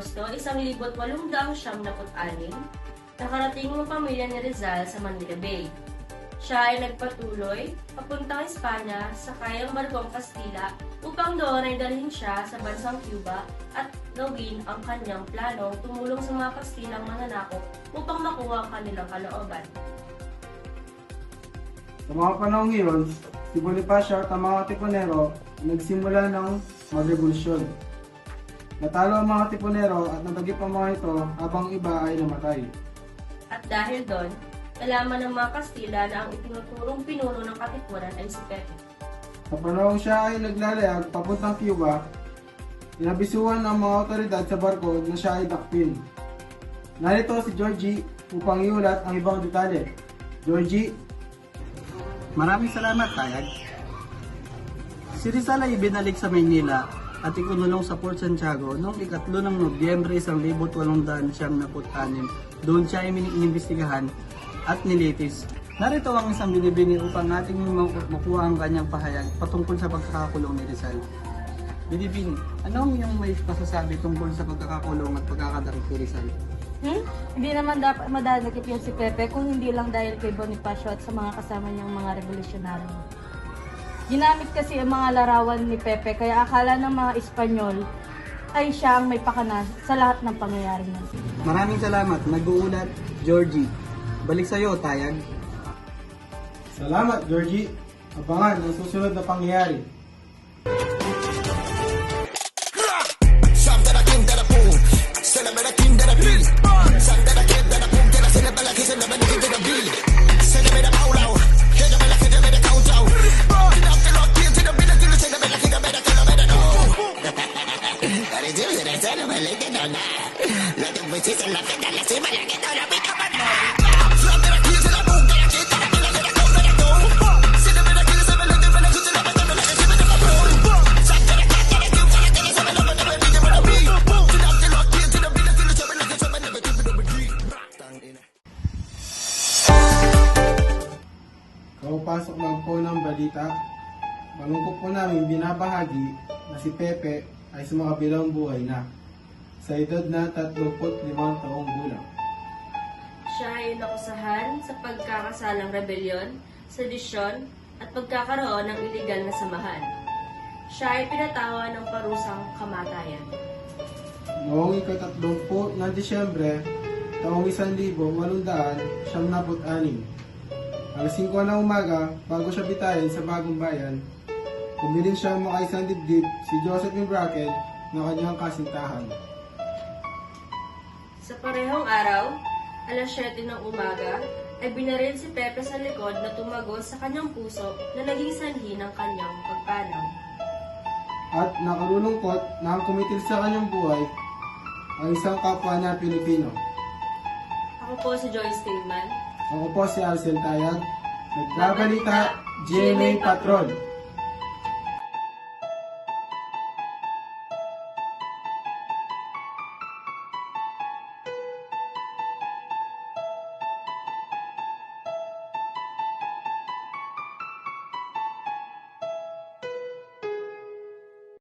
Agosto, 1896, nakarating ang pamilya ni Rizal sa Manila Bay. Siya ay nagpatuloy papuntang Espanya sa kayang barkong Kastila upang doon ay dalhin siya sa bansang Cuba at gawin ang kanyang planong tumulong sa mga Kastilang mananakop upang makuha ang kanilang kalooban. Sa mga panahon ngayon, si Bonifacio at ang mga Tiponero nagsimula ng magrevolusyon. Natalo ang mga Tiponero at natagip ang mga ito habang iba ay namatay. At dahil doon, nalaman ng mga Kastila na ang itinuturong pinuno ng katipunan ay si Pepe. Sa panahon siya ay naglalayag papuntang Cuba, inabisuhan ng mga otoridad sa barko na siya ay dakpin. Narito si Georgie upang iulat ang ibang detalye. Georgie? Maraming salamat, Tayag. Si Rizal ay ibinalik sa Maynila at ikunulong sa Port Santiago noong 3 ng Nobyembre 1896. Doon siya ay inimbestigahan at nilitis. Narito ang isang binibini upang ating makuha ang kanyang pahayag patungkol sa pagkakakulong ni Rizal. Binibini, ano ang iyong may masasabi tungkol sa pagkakakulong at pagkakadakip ni Rizal? Hindi naman dapat madadakip yan si Pepe kung hindi lang dahil kay Bonifacio at sa mga kasama niyang mga revolusyonaryo. Ginamit kasi ang mga larawan ni Pepe kaya akala ng mga Espanyol ay siya ang may pakana sa lahat ng pangyayari niya. Maraming salamat, nag-uulat, Georgie. Balik sa iyo, Tayag. Salamat, Georgie. Abangan ang susunod na pangyayari. Kapapasok lang po ng balita, malungkot po namin binabahagi na si Pepe ay sumakabilang buhay na sa edad na 35 taong gulang. Siya ay nakusahan sa pagkakasalang rebelyon, sedisyon, at pagkakaroon ng iligal na samahan. Siya ay pinatawa ng parusang kamatayan. Noong ika-30 ng Disyembre, taong 1876, alas 5 ng umaga, bago siya bitayin sa Bagong Bayan, pumiling siyang makaisang dibdib si Joseph Bracken na kanyang kasintahan. Sa parehong araw, alas 7 ng umaga, ay binaril si Pepe sa likod na tumagos sa kanyang puso na naging sanhi ng kanyang pagpanaw. At nakalulungkot na ang kumitil sa kanyang buhay ang isang kapwa na Pilipino. Ako po si Joyce Tillman. Ako po si Alcel Tayag, nagbabalita, GMA Patrol.